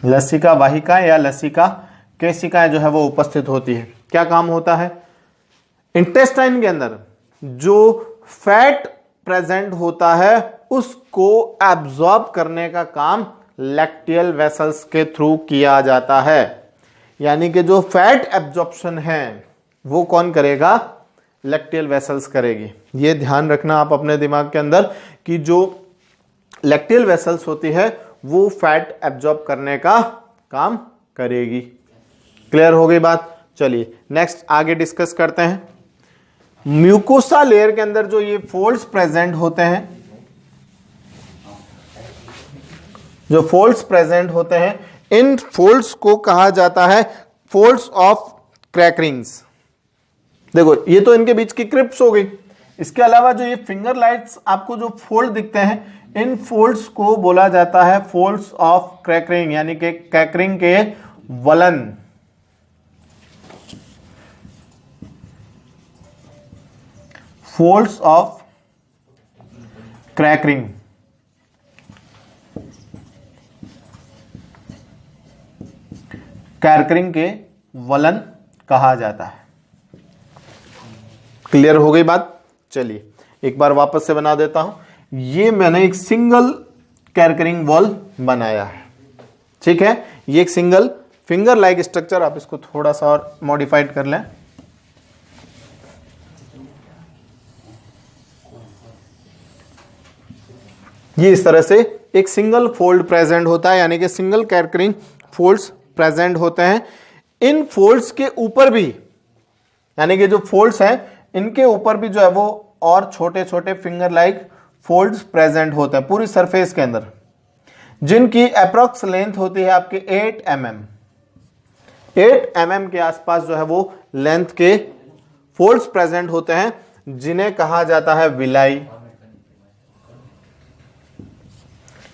लसिका वाहिकाएं या लसिका केशिकाएं जो है वो उपस्थित होती है। क्या काम होता है? इंटेस्टाइन के अंदर जो फैट प्रेजेंट होता है उसको एब्जॉर्ब करने का काम लैक्टियल वेसल्स के थ्रू किया जाता है। यानी कि जो फैट एब्जॉर्प्शन है वो कौन करेगा? लैक्टियल वेसल्स करेगी। ये ध्यान रखना आप अपने दिमाग के अंदर कि जो लैक्टियल वेसल्स होती है वो फैट एब्जॉर्ब करने का काम करेगी। क्लियर हो गई बात? चलिए नेक्स्ट आगे डिस्कस करते हैं। म्यूकोसा लेयर के अंदर जो ये फोल्ड्स प्रेजेंट होते हैं, जो फोल्ड्स प्रेजेंट होते हैं, इन फोल्ड्स को कहा जाता है फोल्ड्स ऑफ क्रैकरिंग्स। देखो ये तो इनके बीच की क्रिप्स हो गई। इसके अलावा जो ये फिंगर लाइट्स आपको जो फोल्ड दिखते हैं, इन फोल्ड्स को बोला जाता है फोल्ड्स ऑफ क्रैकरिंग, यानी कि क्रैकरिंग के वलन। Folds of क्रैकरिंग। क्रैकरिंग के वलन कहा जाता है। क्लियर हो गई बात? चलिए एक बार वापस से बना देता हूं। ये मैंने एक सिंगल क्रैकरिंग वॉल बनाया है, ठीक है। ये एक सिंगल फिंगर लाइक स्ट्रक्चर, आप इसको थोड़ा सा और मॉडिफाइड कर लें। ये इस तरह से एक सिंगल फोल्ड प्रेजेंट होता है, यानी कि सिंगल क्रैकरिंग फोल्ड्स प्रेजेंट होते हैं। इन फोल्ड्स के ऊपर भी, यानी कि जो फोल्ड्स हैं इनके ऊपर भी जो है वो और छोटे छोटे फिंगर लाइक फोल्ड्स प्रेजेंट होते हैं पूरी सरफेस के अंदर, जिनकी अप्रॉक्स लेंथ होती है आपके 8 mm। 8 mm के आसपास जो है वो लेंथ के फोल्ड्स प्रेजेंट होते हैं, जिन्हें कहा जाता है विलाई।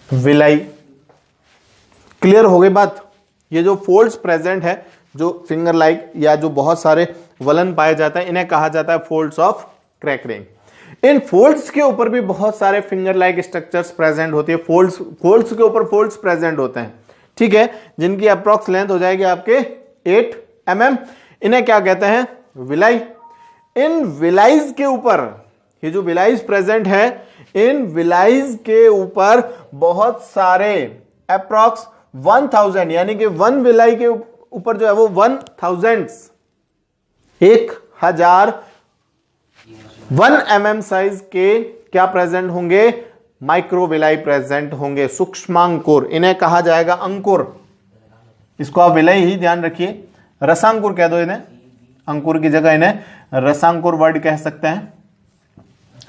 विलाई। क्लियर हो गई बात? ये जो फोल्ड्स प्रेजेंट है, जो फिंगर लाइक या जो बहुत सारे वलन पाए जाते हैं, इन्हें कहा जाता है फोल्ड्स ऑफ क्रैकरिंग। इन फोल्ड्स के ऊपर भी बहुत सारे फिंगर लाइक स्ट्रक्चर्स प्रेजेंट होती है। फोल्ड्स के ऊपर फोल्ड्स प्रेजेंट होते हैं, ठीक है, जिनकी अप्रॉक्स लेंथ हो जाएगी आपके 8 mm। इन्हें क्या कहते हैं? विलाई। इन विलाइज के ऊपर, ये जो विलाइज प्रेजेंट है, इन विलाइज के ऊपर बहुत सारे अप्रॉक्स 1000, यानी कि 1 विलाई के ऊपर जो है वो 1000 1000 1 mm साइज के क्या प्रेजेंट होंगे? माइक्रोविलाई प्रेजेंट होंगे, सूक्ष्मांकुर। इन्हें कहा जाएगा अंकुर। इसको आप विलाई ही ध्यान रखिए, रसांकुर कह दो इन्हें, अंकुर की जगह इन्हें रसांकुर वर्ड कह सकते हैं।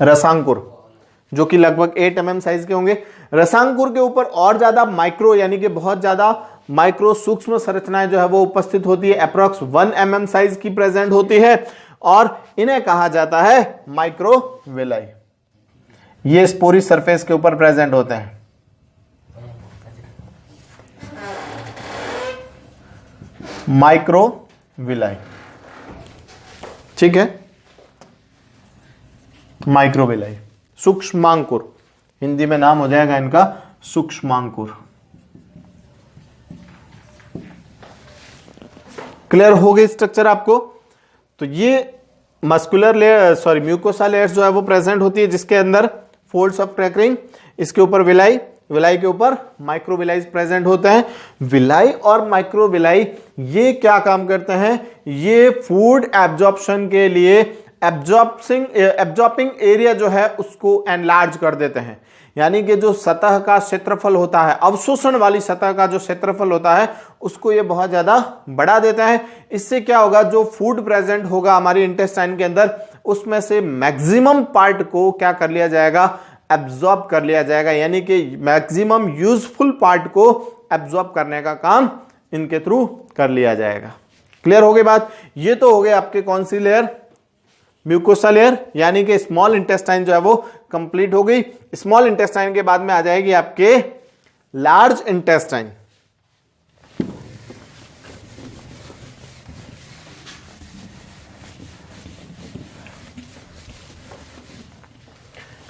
रसांकुर, जो कि लगभग 8 mm साइज के होंगे। रसांकुर के ऊपर और ज्यादा माइक्रो यानी कि बहुत ज्यादा माइक्रो सूक्ष्म संरचनाएं जो है वो उपस्थित होती है, अप्रॉक्स 1 mm साइज की प्रेजेंट होती है और इन्हें कहा जाता है माइक्रोविलाई। ये स्पोरी सरफेस के ऊपर प्रेजेंट होते हैं। माइक्रोविलाई, ठीक है, माइक्रोविलाई, सूक्ष्मांकुर, हिंदी में नाम हो जाएगा इनका सूक्ष्मांकुर। क्लियर हो गई स्ट्रक्चर आपको? तो ये मस्कुलर लेयर म्यूकोसा लेयर्स जो है वो प्रेजेंट होती है, जिसके अंदर फोल्ड्स ऑफ क्रैकरिंग, इसके ऊपर विलाई, विलाई के ऊपर माइक्रोविलाई प्रेजेंट होते हैं। विलाई और माइक्रोविलाई ये क्या काम करते हैं? ये फूड एब्जॉर्प्शन के लिए एब्जॉर्बिंग एरिया जो है उसको एनलार्ज कर देते हैं, यानी कि जो सतह का क्षेत्रफल होता है, अवशोषण वाली सतह का जो क्षेत्रफल होता है उसको ये बहुत ज्यादा बढ़ा देता है। इससे क्या होगा, जो फूड प्रेजेंट होगा हमारी इंटेस्टाइन के अंदर उसमें से मैक्सिमम पार्ट को क्या कर लिया जाएगा, एब्जॉर्ब कर लिया जाएगा, यानी कि मैक्सिमम यूजफुल पार्ट को एब्जॉर्ब करने का काम इनके थ्रू कर लिया जाएगा। क्लियर हो गई बात? ये तो हो गए आपके कौन सी लेयर, म्यूकोसा लेयर, यानी कि स्मॉल इंटेस्टाइन जो है वो कंप्लीट हो गई। स्मॉल इंटेस्टाइन के बाद में आ जाएगी आपके लार्ज इंटेस्टाइन।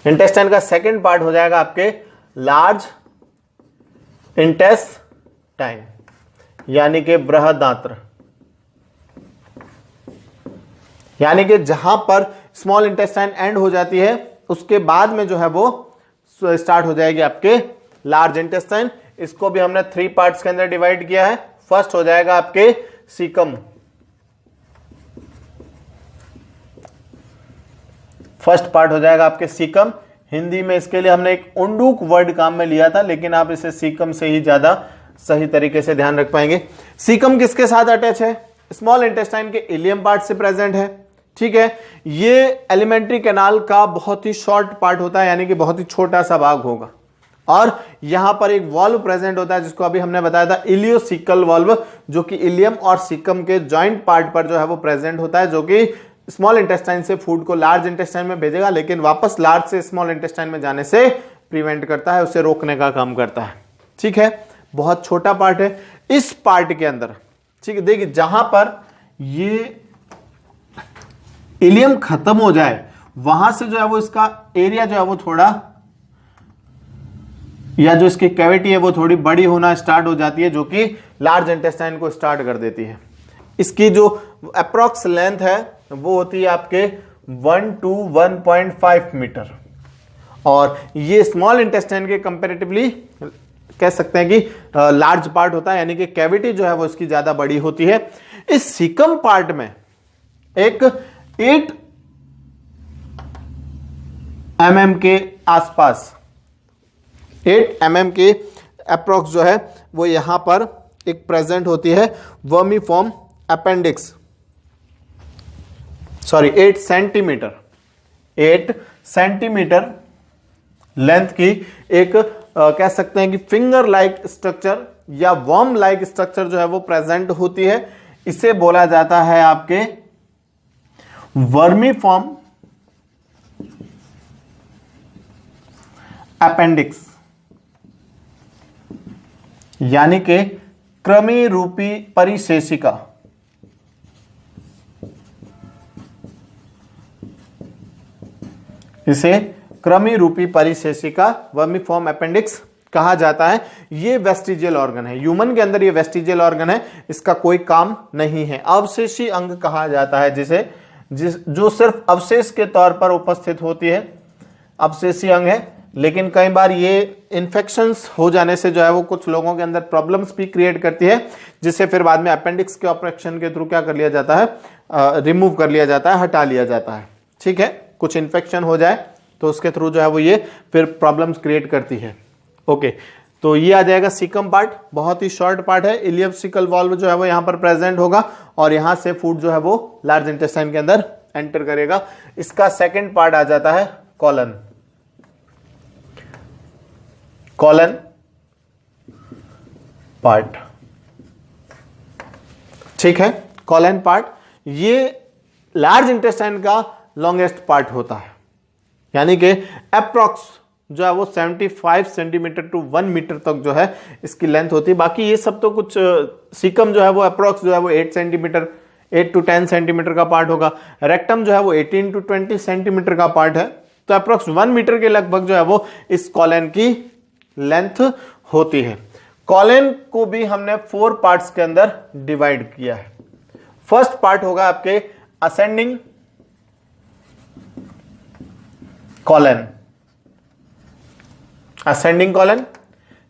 इंटेस्टाइन का सेकंड पार्ट हो जाएगा आपके लार्ज इंटेस्टाइन, यानी कि बृहदांत्र, यानी कि जहां पर स्मॉल इंटेस्टाइन एंड हो जाती है उसके बाद में जो है वो स्टार्ट हो जाएगी आपके लार्ज इंटेस्टाइन। इसको भी हमने 3 पार्ट्स के अंदर डिवाइड किया है। फर्स्ट हो जाएगा आपके सीकम, फर्स्ट पार्ट हो जाएगा आपके सीकम। हिंदी में इसके लिए हमने एक उंडूक वर्ड काम में लिया था, लेकिन आप इसे सीकम से ही ज्यादा सही तरीके से ध्यान रख पाएंगे। सीकम किसके साथ अटैच है? स्मॉल इंटेस्टाइन के इलियम पार्ट से प्रेजेंट है, ठीक है। ये एलिमेंट्री कैनाल का बहुत ही शॉर्ट पार्ट होता है, यानी कि बहुत ही छोटा सा भाग होगा, और यहां पर एक वॉल्व प्रेजेंट होता है जिसको अभी हमने बताया था इलियोसिकल वॉल्व, जो कि इलियम और सीकम के जॉइंट पार्ट पर जो है वो प्रेजेंट होता है, जो कि स्मॉल इंटेस्टाइन से फूड को लार्ज इंटेस्टाइन में भेजेगा, लेकिन वापस लार्ज से स्मॉल इंटेस्टाइन में जाने से प्रिवेंट करता है, उसे रोकने का काम करता है, ठीक है। बहुत छोटा पार्ट है। इस पार्ट के अंदर, ठीक है, देखिए जहां पर ये इलियम खत्म हो जाए वहां से जो है वो इसका एरिया जो है वो थोड़ा, या जो इसकी कैविटी है वो थोड़ी बड़ी होना स्टार्ट हो जाती है, जो कि लार्ज इंटेस्टाइन को स्टार्ट कर देती है। इसकी जो अप्रॉक्स लेंथ है वो होती है आपके 1 to 1.5 मीटर, और ये स्मॉल इंटेस्टाइन के कंपैरेटिवली कह सकते हैं कि लार्ज पार्ट होता है, यानी कि कैविटी जो है वो इसकी ज्यादा बड़ी होती है। इस सीकम पार्ट में एक 8 mm के आसपास, 8 mm के अप्रॉक्स जो है वो यहां पर एक प्रेजेंट होती है vermiform appendix, 8 centimetre, 8 centimetre length की एक कह सकते हैं कि फिंगर लाइक स्ट्रक्चर या वर्म लाइक स्ट्रक्चर जो है वो प्रेजेंट होती है। इसे बोला जाता है आपके वर्मीफॉर्म अपेंडिक्स, यानी कि कृमि रूपी परिशेषिका। इसे कृमि रूपी परिशेषिका वर्मीफॉर्म अपेंडिक्स कहा जाता है। ये वेस्टिजियल ऑर्गन है, ह्यूमन के अंदर ये वेस्टिजियल ऑर्गन है, इसका कोई काम नहीं है। अवशेषी अंग कहा जाता है जिसे, जो सिर्फ अवशेष के तौर पर उपस्थित होती है, अवशेषी अंग है। लेकिन कई बार ये इन्फेक्शंस हो जाने से जो है वो कुछ लोगों के अंदर प्रॉब्लम्स भी क्रिएट करती है, जिससे फिर बाद में अपेंडिक्स के ऑपरेशन के थ्रू क्या कर लिया जाता है, रिमूव कर लिया जाता है, हटा लिया जाता है, ठीक है। कुछ इन्फेक्शन हो जाए तो उसके थ्रू जो है वो ये फिर प्रॉब्लम्स क्रिएट करती है। ओके, तो ये आ जाएगा सीकम पार्ट, बहुत ही शॉर्ट पार्ट है। इलियोसिकल वॉल्व जो है वो यहां पर प्रेजेंट होगा, और यहां से फूड जो है वो लार्ज इंटेस्टाइन के अंदर एंटर करेगा। इसका सेकंड पार्ट आ जाता है कॉलन। कॉलन पार्ट, ठीक है। कॉलन पार्ट ये लार्ज इंटेस्टाइन का लॉन्गेस्ट पार्ट होता है, यानी कि अप्रॉक्स जो है वो 75 सेंटीमीटर टू 1 मीटर तक जो है इसकी लेंथ होती है। बाकी ये सब तो कुछ सीकम जो है वो अप्रॉक्स जो है वो 8 सेंटीमीटर 8 टू 10 सेंटीमीटर का पार्ट होगा। रेक्टम जो है वो 18 टू 20 सेंटीमीटर का पार्ट है, तो अप्रॉक्स 1 मीटर के लगभग जो है वो इस कॉलन की लेंथ होती है। कॉलन को भी हमने 4 पार्ट्स के अंदर डिवाइड किया है। फर्स्ट पार्ट होगा आपके ascending colon, ascending colon.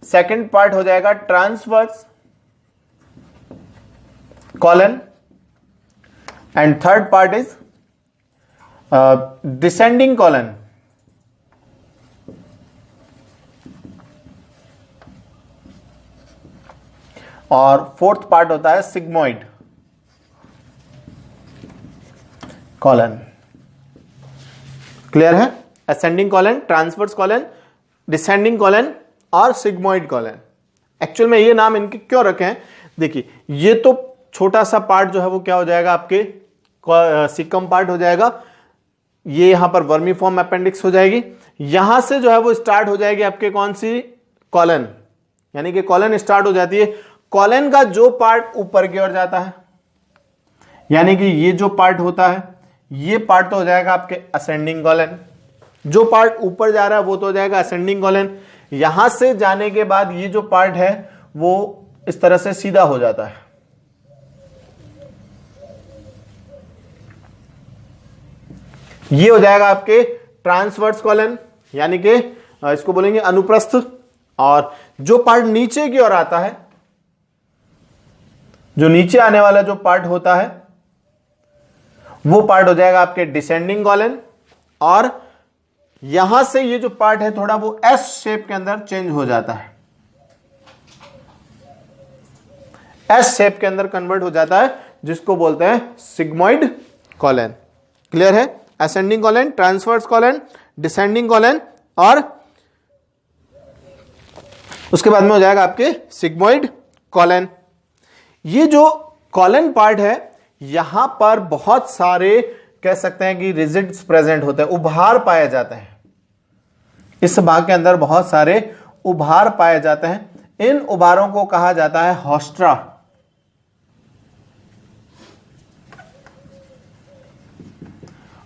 Second part हो जाएगा transverse colon and third part is descending colon. और फोर्थ पार्ट होता है सिग्मोइड कॉलन। क्लियर है? Ascending colon, transverse colon, descending colon और सिग्मोइड कॉलन। एक्चुअल में ये नाम इनके क्यों रखे हैं, देखिए ये तो छोटा सा पार्ट जो है वो क्या हो जाएगा आपके सीकम पार्ट हो जाएगा, ये यहां पर वर्मीफॉर्म अपेंडिक्स हो जाएगी। यहां से जो है वो स्टार्ट हो जाएगी आपके कौन सी कॉलन, यानी कि कॉलन स्टार्ट हो जाती है। कॉलन का जो पार्ट ऊपर की ओर जाता है, यानी कि ये जो पार्ट होता है ये पार्ट तो हो जाएगा आपके असेंडिंग कॉलन। जो पार्ट ऊपर जा रहा है वो तो हो जाएगा असेंडिंग कॉलन। यहां से जाने के बाद ये जो पार्ट है वो इस तरह से सीधा हो जाता है, ये हो जाएगा आपके ट्रांसवर्स कॉलन, यानी कि इसको बोलेंगे अनुप्रस्थ। और जो पार्ट नीचे की ओर आता है, जो नीचे आने वाला जो पार्ट होता है वो पार्ट हो जाएगा आपके डिसेंडिंग कॉलन। और यहां से ये जो पार्ट है थोड़ा वो एस शेप के अंदर चेंज हो जाता है, एस शेप के अंदर कन्वर्ट हो जाता है, जिसको बोलते हैं सिग्मोइड कॉलन। क्लियर है? Ascending colon, transverse colon, descending colon और उसके बाद में हो जाएगा आपके सिग्मोइड कॉलन। ये जो कॉलन पार्ट है यहां पर बहुत सारे कह सकते हैं कि रिजिड्स प्रेजेंट होते हैं, उभार पाए जाते हैं। इस भाग के अंदर बहुत सारे उभार पाए जाते हैं। इन उभारों को कहा जाता है हॉस्ट्रा।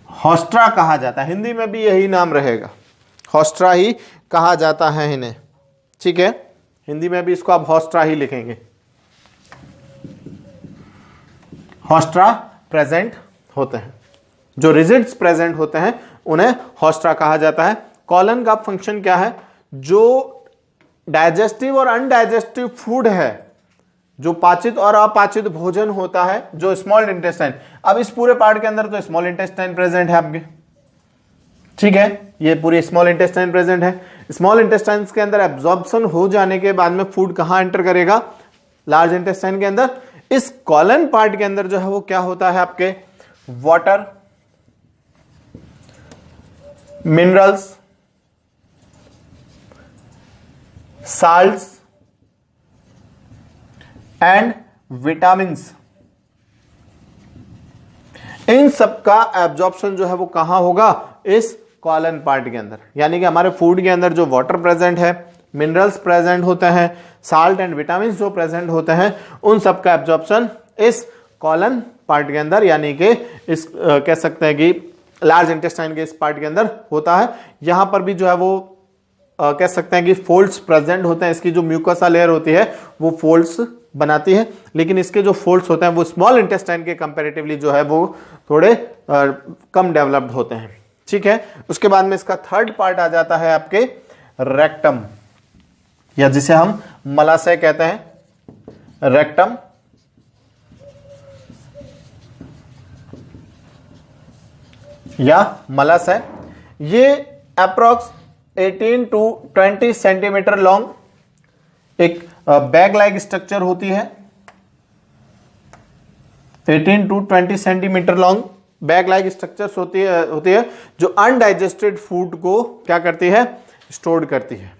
हॉस्ट्रा कहा जाता है, हिंदी में भी यही नाम रहेगा, हॉस्ट्रा ही कहा जाता है इन्हें। ठीक है, हिंदी में भी इसको आप हॉस्ट्रा ही लिखेंगे। हॉस्ट्रा प्रेजेंट होते हैं, जो रिजिड्स प्रेजेंट होते हैं उन्हें हॉस्ट्रा कहा जाता है। कॉलन का फंक्शन क्या है, जो डाइजेस्टिव और अनडाइजेस्टिव फूड है, जो पाचित और अपाचित भोजन होता है, जो स्मॉल इंटेस्टाइन, अब इस पूरे पार्ट के अंदर तो स्मॉल इंटेस्टाइन प्रेजेंट है आपके, ठीक है, ये पूरी स्मॉल इंटेस्टाइन प्रेजेंट है। स्मॉल इंटेस्टाइन के अंदर एब्जॉर्प्शन हो जाने के बाद में फूड कहां एंटर करेगा, लार्ज इंटेस्टाइन के अंदर। इस कॉलन पार्ट के अंदर जो है वो क्या होता है आपके, water, minerals, salts and vitamins, इन सब का एब्जॉर्प्शन जो है वो कहां होगा, इस कॉलन पार्ट के अंदर। यानी कि हमारे फूड के अंदर जो वाटर प्रेजेंट है, मिनरल्स प्रेजेंट होते हैं, साल्ट एंड विटामिन जो प्रेजेंट होते हैं, उन सब का एब्जॉर्प्शन इस कॉलन पार्ट के अंदर, यानी कि इस कह सकते हैं कि लार्ज इंटेस्टाइन के इस पार्ट के अंदर होता है। यहां पर भी जो है वो कह सकते हैं कि फोल्ड्स प्रेजेंट होते हैं। इसकी जो म्यूकोसा लेयर होती है वो फोल्ड्स बनाती है, लेकिन इसके जो फोल्ड्स होते हैं वो स्मॉल इंटेस्टाइन के कंपैरेटिवली जो है वो थोड़े कम डेवलप्ड होते हैं। ठीक है, उसके बाद में इसका थर्ड पार्ट आ जाता है आपके रेक्टम, या जिसे हम मलाशय कहते हैं, रेक्टम। या मलाशय, ये अप्रॉक्स 18 टू 20 सेंटीमीटर लॉन्ग एक बैग लाइक स्ट्रक्चर होती है। 18 to 20 centimetre long bag like structures होती है जो अनडाइजेस्टेड फूड को क्या करती है, स्टोर करती है।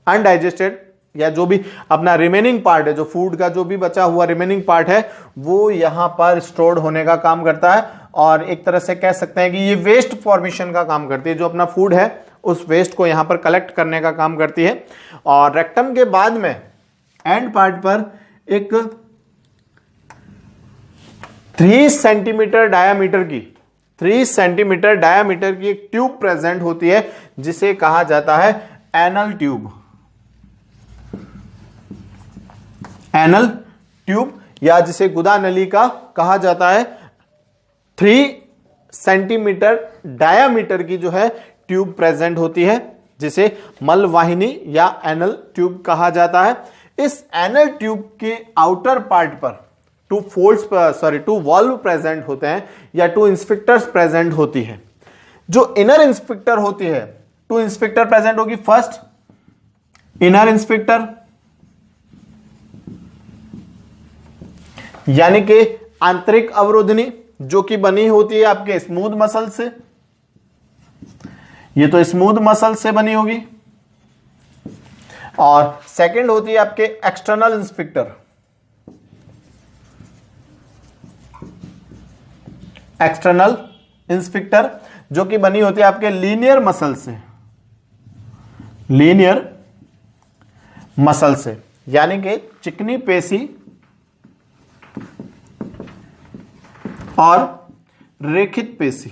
अनडाइजेस्टेड या जो भी अपना रिमेनिंग पार्ट है, जो फूड का जो भी बचा हुआ रिमेनिंग पार्ट है, वो यहां पर स्टोर्ड होने का काम करता है और एक तरह से कह सकते हैं कि ये वेस्ट फॉर्मेशन का काम करती है। जो अपना फूड है उस वेस्ट को यहां पर कलेक्ट करने का काम करती है। और रेक्टम के बाद में एंड पार्ट पर एक 3 सेंटीमीटर डायामीटर की एक ट्यूब प्रेजेंट होती है जिसे कहा जाता है एनल ट्यूब। एनल ट्यूब या जिसे गुदा नली का कहा जाता है। 3 सेंटीमीटर डायामीटर की जो है ट्यूब प्रेजेंट होती है जिसे मलवाहिनी या एनल ट्यूब कहा जाता है। इस एनल ट्यूब के आउटर पार्ट पर 2 वॉल्व प्रेजेंट होते हैं या 2 इंस्पेक्टर्स प्रेजेंट होती है। जो इनर इंस्पेक्टर होती है, 2 इंस्पेक्टर प्रेजेंट होगी। फर्स्ट इनर इंस्पेक्टर यानी कि आंतरिक अवरोधनी जो कि बनी होती है आपके स्मूथ मसल से, ये तो स्मूथ मसल से बनी होगी। और सेकंड होती है आपके एक्सटर्नल इंस्पेक्टर। एक्सटर्नल इंस्पेक्टर जो कि बनी होती है आपके लीनियर मसल से, लीनियर मसल से यानी कि चिकनी पेशी और रेखित पेशी।